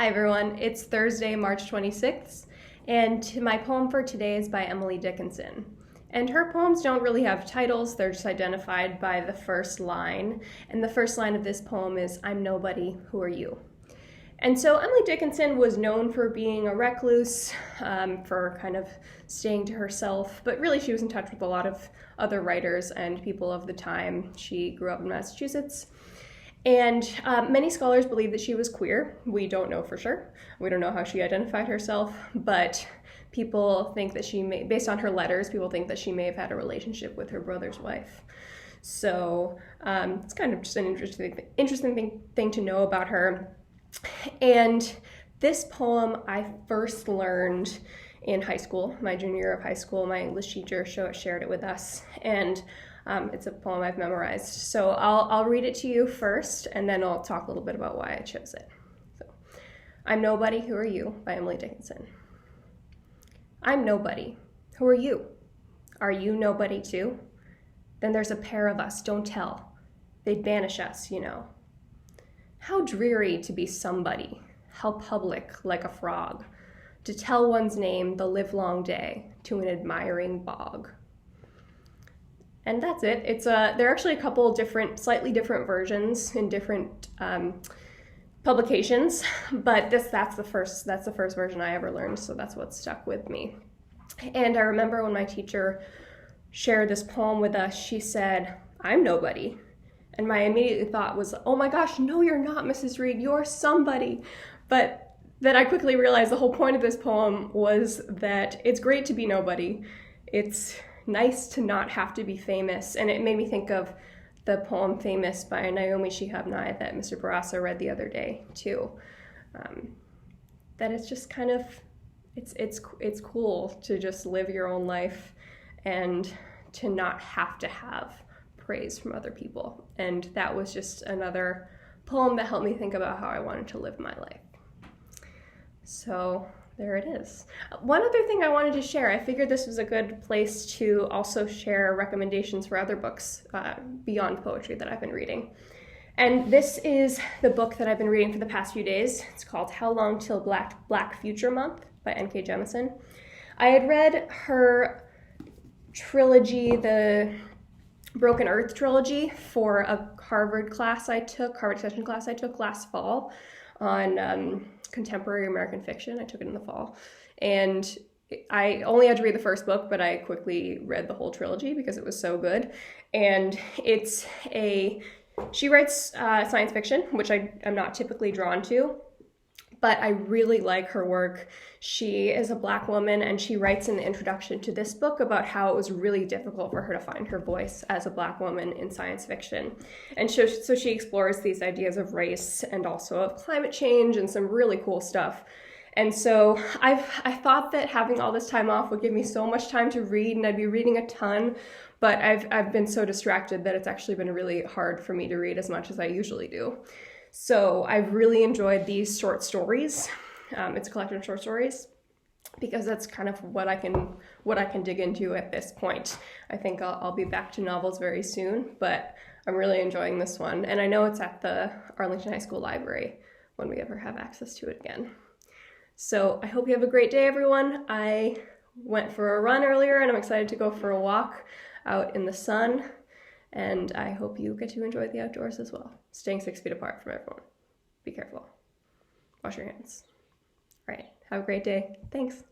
Hi everyone, it's Thursday, March 26th, and my poem for today is by Emily Dickinson. And her poems don't really have titles, they're just identified by the first line. And the first line of this poem is, "I'm nobody, who are you?" And so Emily Dickinson was known for being a recluse, for kind of staying to herself, but really she was in touch with a lot of other writers and people of the time. She grew up in Massachusetts. And many scholars believe that she was queer. We don't know for sure. We don't know how she identified herself, but people think that she may, based on her letters, people think that she may have had a relationship with her brother's wife. So it's kind of just an interesting thing to know about her. And this poem I first learned in high school, my junior year of high school. My English teacher shared it with us, and it's a poem I've memorized. So I'll read it to you first, and then I'll talk a little bit about why I chose it. So, "I'm Nobody, Who Are You?" by Emily Dickinson. I'm nobody. Who are you? Are you nobody too? Then there's a pair of us, don't tell. They'd banish us, you know. How dreary to be somebody, how public like a frog, to tell one's name the livelong day to an admiring bog. And that's it. There are actually a couple slightly different versions in different publications, but that's the first version I ever learned, so that's what stuck with me. And I remember when my teacher shared this poem with us, she said, "I'm nobody." And my immediate thought was, oh my gosh, no, you're not, Mrs. Reed, you're somebody. But then I quickly realized the whole point of this poem was that it's great to be nobody. It's nice to not have to be famous. And it made me think of the poem Famous by Naomi Shihab Nye that Mr. Barasa read the other day too. That it's just kind of, it's cool to just live your own life and to not have to have praise from other people. And that was just another poem that helped me think about how I wanted to live my life. So there it is. One other thing I wanted to share, I figured this was a good place to also share recommendations for other books beyond poetry that I've been reading. And this is the book that I've been reading for the past few days. It's called How Long Till Black Future Month by N.K. Jemisin. I had read her trilogy, the Broken Earth trilogy, for a Harvard extension class I took last fall on contemporary American fiction. I took it in the fall. And I only had to read the first book, but I quickly read the whole trilogy because it was so good. And she writes science fiction, which I'm not typically drawn to, but I really like her work. She is a Black woman, and she writes in the introduction to this book about how it was really difficult for her to find her voice as a Black woman in science fiction. And so she explores these ideas of race and also of climate change and some really cool stuff. And so I thought that having all this time off would give me so much time to read, and I'd be reading a ton, but I've been so distracted that it's actually been really hard for me to read as much as I usually do. So I've really enjoyed these short stories. It's a collection of short stories because that's kind of what I can dig into at this point. I think I'll be back to novels very soon, but I'm really enjoying this one. And I know it's at the Arlington High School Library when we ever have access to it again. So I hope you have a great day, everyone. I went for a run earlier, and I'm excited to go for a walk out in the sun. And I hope you get to enjoy the outdoors as well. Staying 6 feet apart from everyone. Be careful. Wash your hands. All right, have a great day. Thanks.